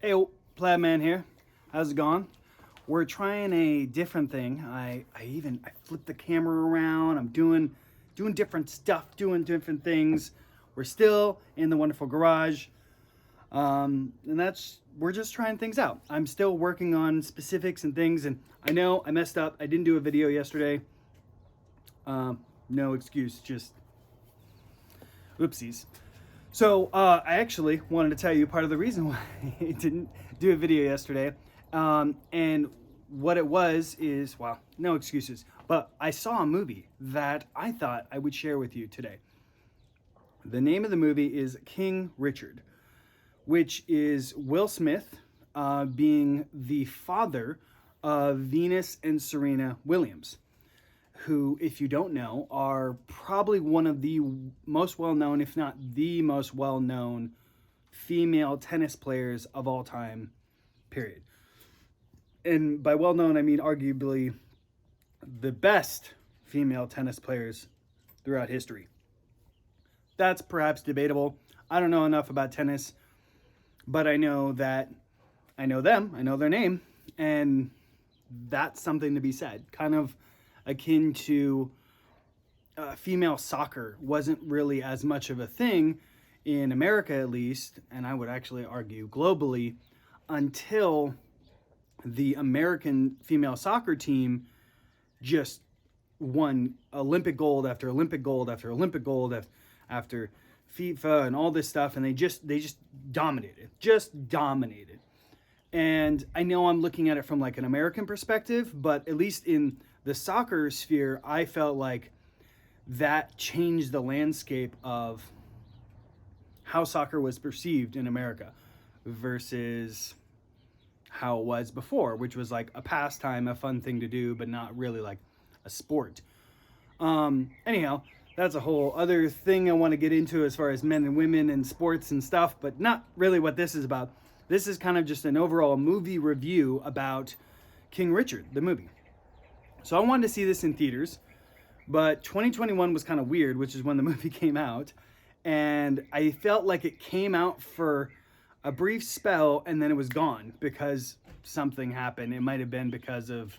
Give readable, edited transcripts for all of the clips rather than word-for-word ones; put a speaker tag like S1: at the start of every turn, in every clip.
S1: Hey, Plaid Man here. How's it going? We're trying a different thing. I flipped the camera around. I'm doing different stuff, doing different things. We're still in the wonderful garage, and we're just trying things out. I'm still working on specifics and things, and I know I messed up. I didn't do a video yesterday. No excuse, just oopsies. So I actually wanted to tell you part of the reason why I didn't do a video yesterday. And what it was is, well, no excuses, but I saw a movie that I thought I would share with you today. The name of the movie is King Richard, which is Will Smith being the father of Venus and Serena Williams, who, if you don't know, are probably one of the most well-known, if not the most well-known female tennis players of all time, period. And by well-known, I mean arguably the best female tennis players throughout history. That's perhaps debatable. I don't know enough about tennis, but I know that I know them, I know their name, and that's something to be said. Kind of akin to female soccer wasn't really as much of a thing in America, at least, and I would actually argue globally, until the American female soccer team just won Olympic gold after Olympic gold after Olympic gold after FIFA and all this stuff, and they just dominated. And I know I'm looking at it from like an American perspective, but at least in the soccer sphere, I felt like that changed the landscape of how soccer was perceived in America versus how it was before, which was like a pastime, a fun thing to do, but not really like a sport. Anyhow, that's a whole other thing I want to get into as far as men and women and sports and stuff, but not really what this is about. This is kind of just an overall movie review about King Richard, the movie. So I wanted to see this in theaters, but 2021 was kind of weird, which is when the movie came out. And I felt like it came out for a brief spell and then it was gone because something happened. It might have been because of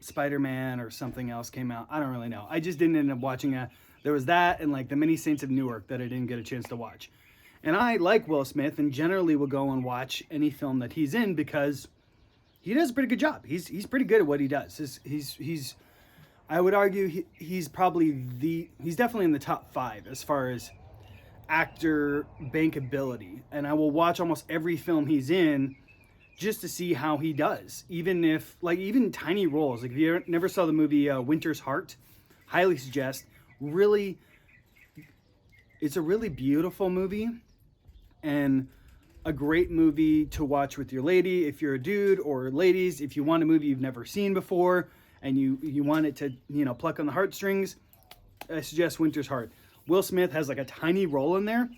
S1: Spider-Man or something else came out. I don't really know. I just didn't end up watching it. There was that and like The Many Saints of Newark that I didn't get a chance to watch. And I like Will Smith and generally will go and watch any film that he's in because he does a pretty good job. He's pretty good at what he does. He's I would argue he's definitely in the top 5 as far as actor bankability. And I will watch almost every film he's in just to see how he does. Even tiny roles. Like if you never saw the movie Winter's Heart, highly suggest. Really, it's a really beautiful movie and a great movie to watch with your lady if you're a dude, or ladies if you want a movie you've never seen before and you want it to, pluck on the heartstrings. I suggest Winter's Heart. Will Smith has like a tiny role in there,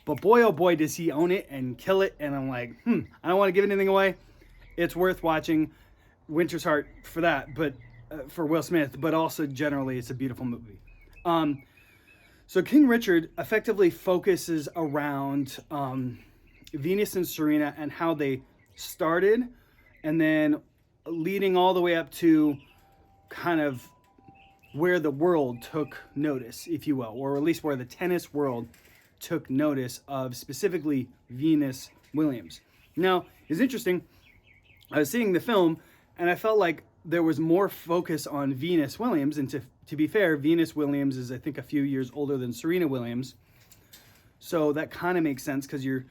S1: but boy oh boy does he own it and kill it. And I'm like, I don't want to give anything away. It's worth watching Winter's Heart for that, but for Will Smith, but also generally it's a beautiful movie. So King Richard effectively focuses around Venus and Serena and how they started, and then leading all the way up to kind of where the world took notice, if you will, or at least where the tennis world took notice of specifically Venus Williams. Now, it's interesting. I was seeing the film and I felt like there was more focus on Venus Williams, and to be fair, Venus Williams is I think a few years older than Serena Williams. So that kind of makes sense because you're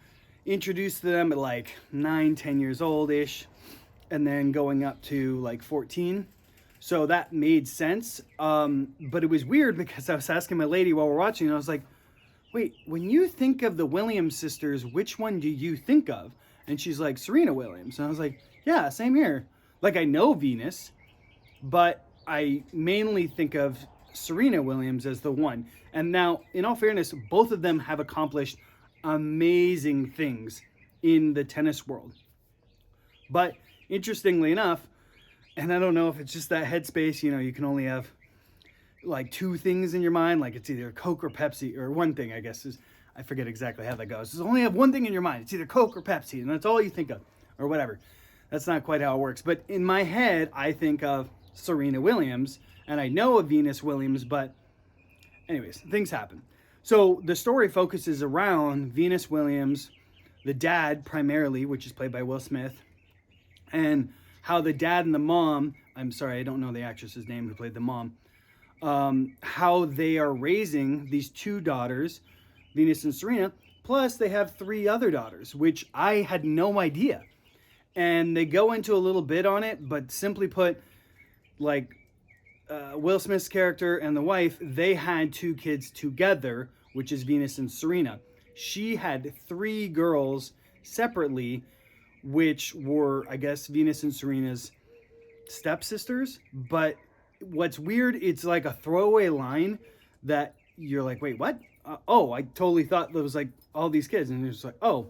S1: introduced to them at like 9-10 years old-ish, and then going up to like 14. So that made sense. But it was weird because I was asking my lady while we're watching, and I was like, wait, when you think of the Williams sisters, which one do you think of? And she's like, Serena Williams. And I was like, yeah, same here. Like, I know Venus, but I mainly think of Serena Williams as the one. And now, in all fairness, both of them have accomplished amazing things in the tennis world. But interestingly enough, and I don't know if it's just that headspace, you can only have like 2 things in your mind, like it's either Coke or Pepsi, or one thing I guess is I forget exactly how that goes. You only have one thing in your mind. It's either Coke or Pepsi, and that's all you think of, or whatever. That's not quite how it works. But in my head, I think of Serena Williams, and I know of Venus Williams, but anyways, things happen. So the story focuses around Venus Williams, the dad primarily, which is played by Will Smith, and how the dad and the mom, I'm sorry, I don't know the actress's name who played the mom, how they are raising these two daughters, Venus and Serena, plus they have three other daughters, which I had no idea. And they go into a little bit on it, but simply put, like Will Smith's character and the wife, they had two kids together, which is Venus and Serena. She had three girls separately, which were, I guess, Venus and Serena's stepsisters. But what's weird, it's like a throwaway line that you're like, wait, what? Oh, I totally thought there was like all these kids. And it's like, oh,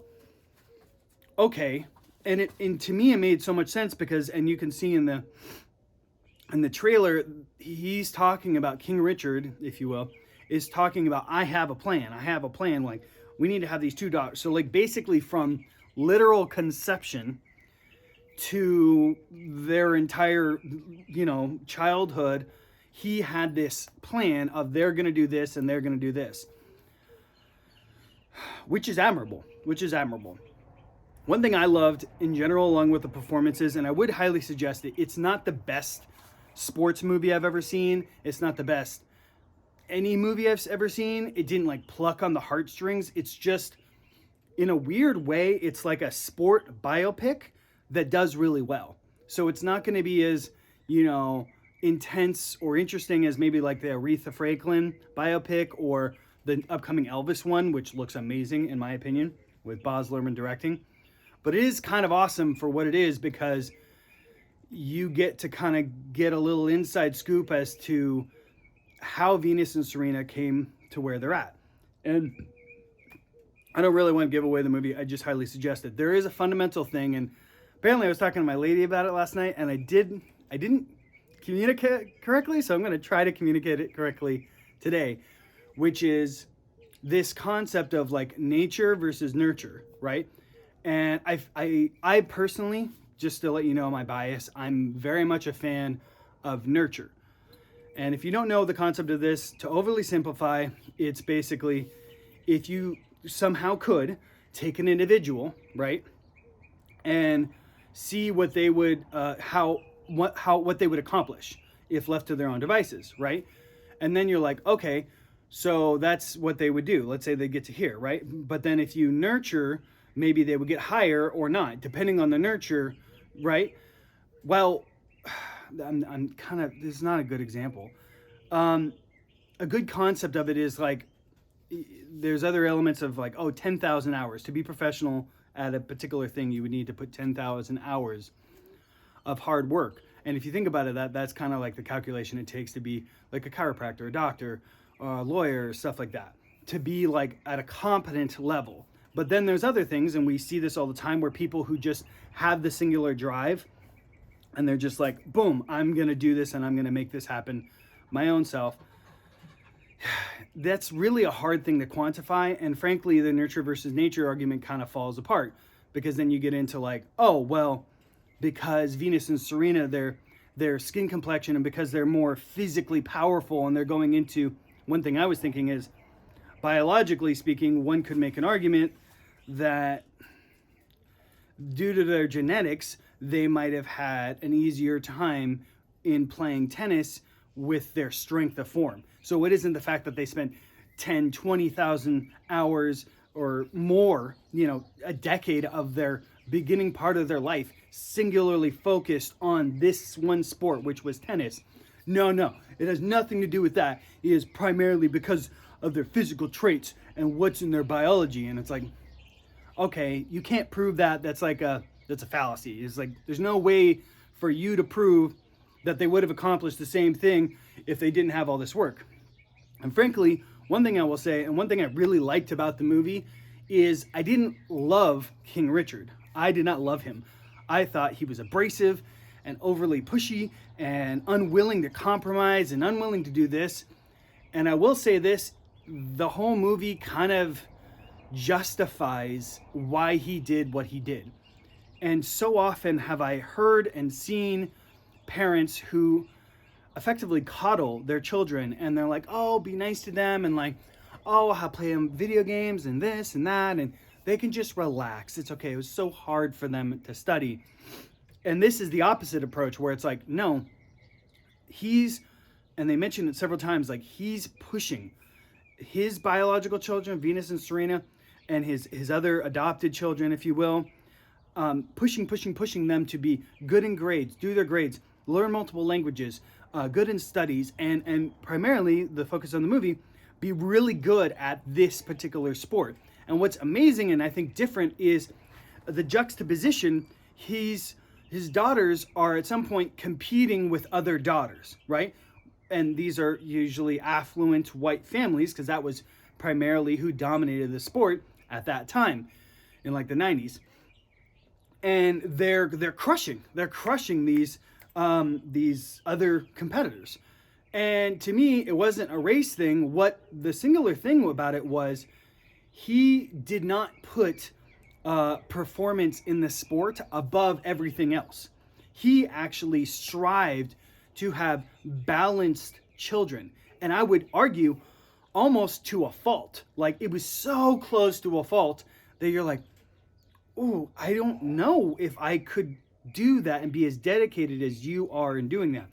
S1: okay. And to me, it made so much sense because, and you can see in the trailer, he's talking about King Richard, if you will, is talking about, I have a plan. Like, we need to have these two daughters. So like basically from literal conception to their entire, childhood, he had this plan of they're going to do this and they're going to do this, which is admirable. One thing I loved in general, along with the performances, and I would highly suggest it, it's not the best sports movie I've ever seen. It's not the best any movie I've ever seen. It didn't like pluck on the heartstrings. It's just, in a weird way, it's like a sport biopic that does really well. So it's not going to be as, intense or interesting as maybe like the Aretha Franklin biopic or the upcoming Elvis one, which looks amazing in my opinion, with Baz Luhrmann directing. But it is kind of awesome for what it is because you get to kind of get a little inside scoop as to how Venus and Serena came to where they're at. And I don't really want to give away the movie. I just highly suggest it. There is a fundamental thing, and apparently I was talking to my lady about it last night, and I didn't communicate correctly, so I'm going to try to communicate it correctly today, which is this concept of like nature versus nurture, right? And I personally, just to let you know my bias, I'm very much a fan of nurture. And if you don't know the concept of this, to overly simplify, it's basically if you somehow could take an individual, right, and see what they would, what they would accomplish if left to their own devices, right? And then you're like, okay, so that's what they would do. Let's say they get to here, right? But then if you nurture, maybe they would get higher or not, depending on the nurture, right? Well, I'm kind of, this is not a good example. A good concept of it is like, there's other elements of like, 10,000 hours. To be professional at a particular thing, you would need to put 10,000 hours of hard work. And if you think about it, that's kind of like the calculation it takes to be like a chiropractor, a doctor, a lawyer, stuff like that, to be like at a competent level. But then there's other things, and we see this all the time, where people who just have the singular drive and they're just like, boom, I'm going to do this and I'm going to make this happen my own self. That's really a hard thing to quantify. And frankly, the nurture versus nature argument kind of falls apart, because then you get into like, oh, well, because Venus and Serena, their skin complexion, and because they're more physically powerful, and they're going into, one thing I was thinking is, biologically speaking, one could make an argument that due to their genetics, they might have had an easier time in playing tennis with their strength of form. So it isn't the fact that they spent 10, 20,000 hours or more, a decade of their beginning part of their life singularly focused on this one sport, which was tennis. No, it has nothing to do with that. It is primarily because of their physical traits and what's in their biology. And it's like, okay, you can't prove that. That's a fallacy. It's like, there's no way for you to prove that they would have accomplished the same thing if they didn't have all this work. And frankly, one thing I will say, and one thing I really liked about the movie, is I didn't love King Richard. I did not love him. I thought he was abrasive and overly pushy and unwilling to compromise and unwilling to do this. And I will say this, the whole movie kind of justifies why he did what he did. And so often have I heard and seen parents who effectively coddle their children, and they're like, oh, be nice to them, and like, oh, I'll play them video games and this and that, and they can just relax. It's okay. It was so hard for them to study. And this is the opposite approach, where it's like, no, and they mentioned it several times, like he's pushing his biological children, Venus and Serena, and his other adopted children, if you will, pushing them to be good in grades, do their grades, learn multiple languages, good in studies, and primarily the focus on the movie, be really good at this particular sport. And what's amazing and I think different is the juxtaposition. His daughters are at some point competing with other daughters, right? And these are usually affluent white families, because that was primarily who dominated the sport at that time in like the 90s. And they're crushing these other competitors. And to me, it wasn't a race thing. What the singular thing about it was, he did not put performance in the sport above everything else. He actually strived to have balanced children. And I would argue almost to a fault. Like, it was so close to a fault that you're like, oh, I don't know if I could do that and be as dedicated as you are in doing that.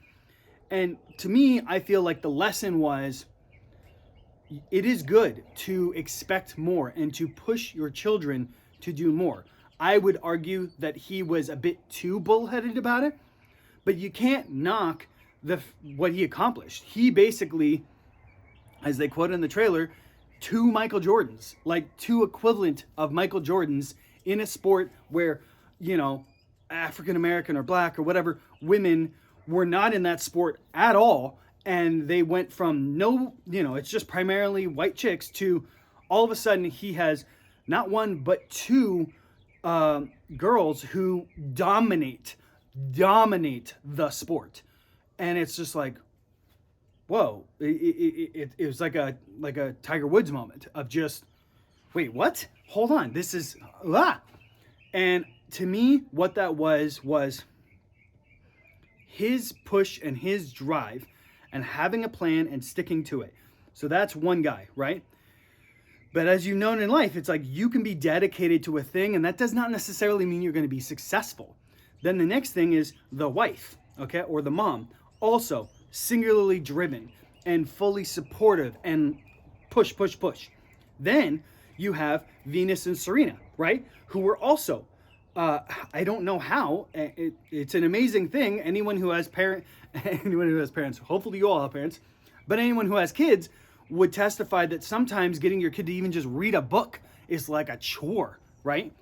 S1: And to me, I feel like the lesson was, it is good to expect more and to push your children to do more. I would argue that he was a bit too bullheaded about it, but you can't knock what he accomplished. He basically, as they quote in the trailer, two Michael Jordans, like two equivalent of Michael Jordans in a sport where, you know, African American or black or whatever women were not in that sport at all. And they went from it's just primarily white chicks, to all of a sudden he has not one but two girls who dominate the sport. And it's just like, whoa, it was like a Tiger Woods moment of just, wait, what? Hold on, this is And to me, what that was his push and his drive and having a plan and sticking to it. So that's one guy, right? But as you've known in life, it's like you can be dedicated to a thing, and that does not necessarily mean you're going to be successful. Then the next thing is the wife, okay, or the mom. Also singularly driven and fully supportive and push. Then you have Venus and Serena, right? Who were also, I don't know how, it's an amazing thing. Anyone who has parents, hopefully you all have parents, but anyone who has kids would testify that sometimes getting your kid to even just read a book is like a chore, right?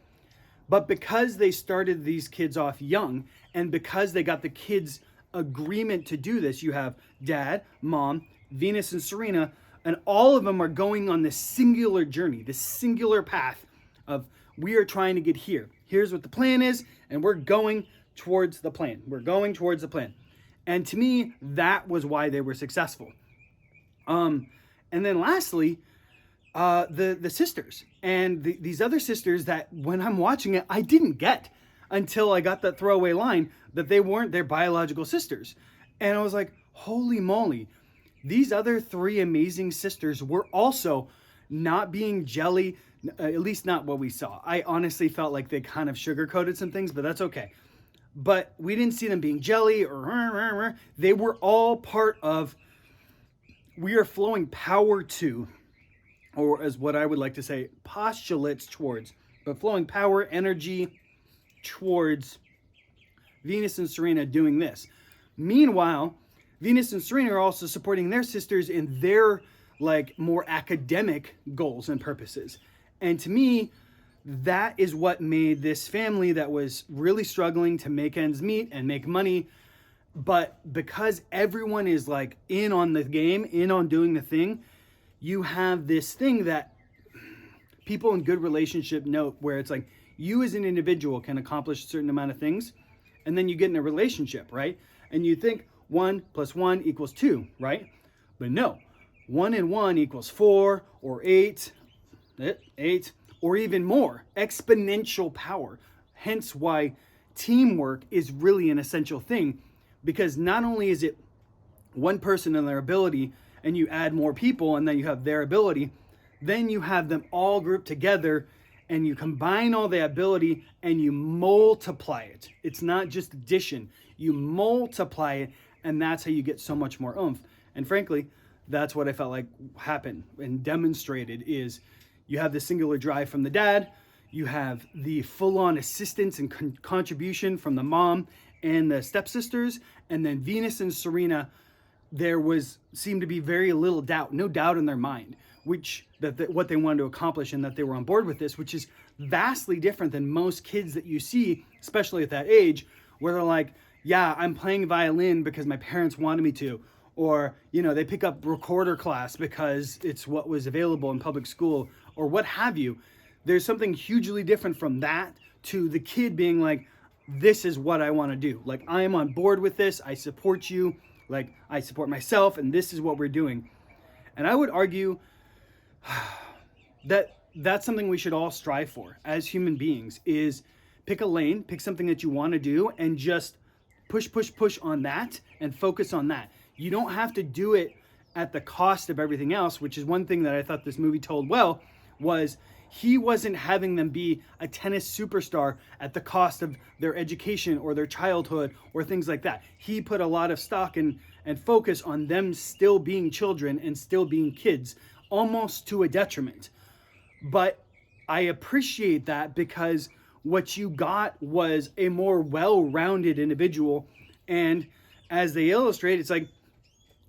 S1: But because they started these kids off young, and because they got the kids' agreement to do this, you have dad, mom, Venus and Serena, and all of them are going on this singular journey, this singular path of, we are trying to get here. Here's what the plan is, and we're going towards the plan. And to me, that was why they were successful. And then lastly, the sisters, and these other sisters that when I'm watching it, I didn't get until I got that throwaway line that they weren't their biological sisters. And I was like, holy moly, these other three amazing sisters were also not being jelly, at least not what we saw. I honestly felt like they kind of sugarcoated some things, but that's okay. But we didn't see them being jelly or they were all part of, we are flowing power to, or as what I would like to say, postulates towards, but flowing power, energy towards Venus and Serena doing this. Meanwhile, Venus and Serena are also supporting their sisters in their like more academic goals and purposes. And to me, that is what made this family that was really struggling to make ends meet and make money. But because everyone is like in on the game, in on doing the thing, you have this thing that people in good relationship note, where it's like you as an individual can accomplish a certain amount of things, and then you get in a relationship, right? And you think 1 + 1 = 2, right? But no, 1 and 1 = 4 or 8, or even more, exponential power. Hence why teamwork is really an essential thing, because not only is it one person and their ability, and you add more people and then you have their ability, then you have them all grouped together and you combine all the ability and you multiply it. It's not just addition, you multiply it, and that's how you get so much more oomph. And frankly, that's what I felt like happened and demonstrated is you have the singular drive from the dad, you have the full-on assistance and contribution from the mom and the stepsisters, and then Venus and Serena, there seemed to be very little doubt, no doubt in their mind, which what they wanted to accomplish and that they were on board with this, which is vastly different than most kids that you see, especially at that age, where they're like, yeah, I'm playing violin because my parents wanted me to, or, they pick up recorder class because it's what was available in public school, or what have you. There's something hugely different from that to the kid being like, this is what I want to do. Like, I am on board with this. I support you. Like, I support myself, and this is what we're doing. And I would argue that that's something we should all strive for as human beings, is pick a lane, pick something that you want to do, and just push on that and focus on that. You don't have to do it at the cost of everything else, which is one thing that I thought this movie told well, was he wasn't having them be a tennis superstar at the cost of their education or their childhood or things like that. He put a lot of stock and focus on them still being children and still being kids, almost to a detriment. But I appreciate that, because what you got was a more well-rounded individual. And as they illustrate, it's like,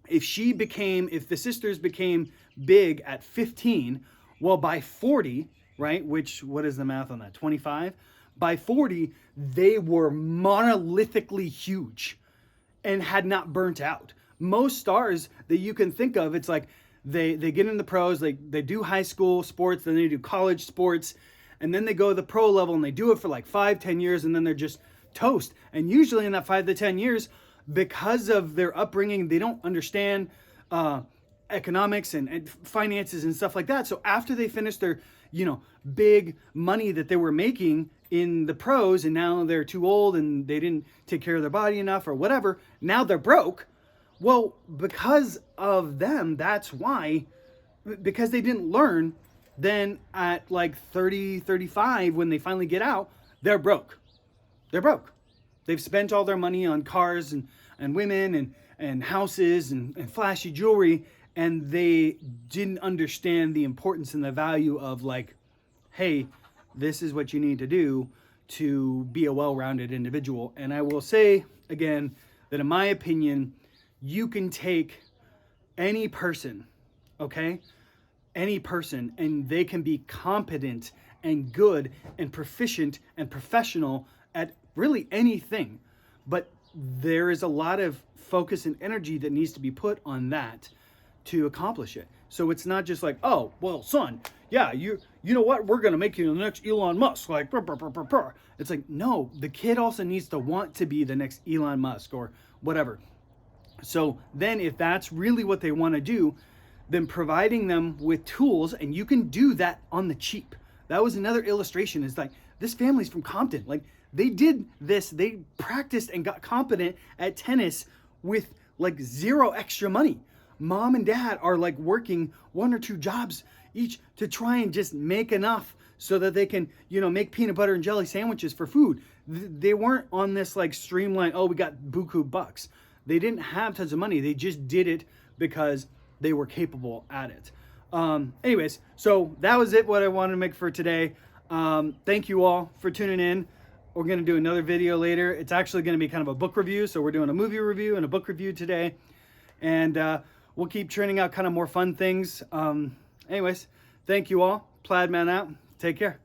S1: if the sisters became big at 15, well, by 40, right, what is the math on that, 25? By 40, they were monolithically huge and had not burnt out. Most stars that you can think of, it's like they get in the pros, they do high school sports, then they do college sports, and then they go to the pro level and they do it for like 5-10 years, and then they're just toast. And usually in that 5 to 10 years, because of their upbringing, they don't understand economics and finances and stuff like that. So after they finish their, big money that they were making in the pros, and now they're too old and they didn't take care of their body enough or whatever, now they're broke. Well, because of them, that's why, because they didn't learn, then at like 30, 35, when they finally get out, they're broke. They're broke. They've spent all their money on cars and women and houses and flashy jewelry, and they didn't understand the importance and the value of, like, hey, this is what you need to do to be a well-rounded individual. And I will say again that in my opinion, you can take any person, okay? Any person, and they can be competent and good and proficient and professional at really anything. But there is a lot of focus and energy that needs to be put on that to accomplish it. So it's not just like, oh, well, son, yeah, you know what? We're going to make you the next Elon Musk. Like, brr, brr, brr, brr, brr. It's like, no, the kid also needs to want to be the next Elon Musk or whatever. So then if that's really what they want to do, then providing them with tools, and you can do that on the cheap. That was another illustration, is like, this family's from Compton. Like, they did this, they practiced and got competent at tennis with like zero extra money. Mom and dad are like working 1 or 2 jobs each to try and just make enough so that they can, make peanut butter and jelly sandwiches for food. They weren't on this like streamlined, oh, we got buku bucks. They didn't have tons of money. They just did it because they were capable at it. Anyways, so that was it, what I wanted to make for today. Thank you all for tuning in. We're going to do another video later. It's actually going to be kind of a book review. So we're doing a movie review and a book review today. And we'll keep churning out kind of more fun things. Anyways, thank you all. Plaid Man out. Take care.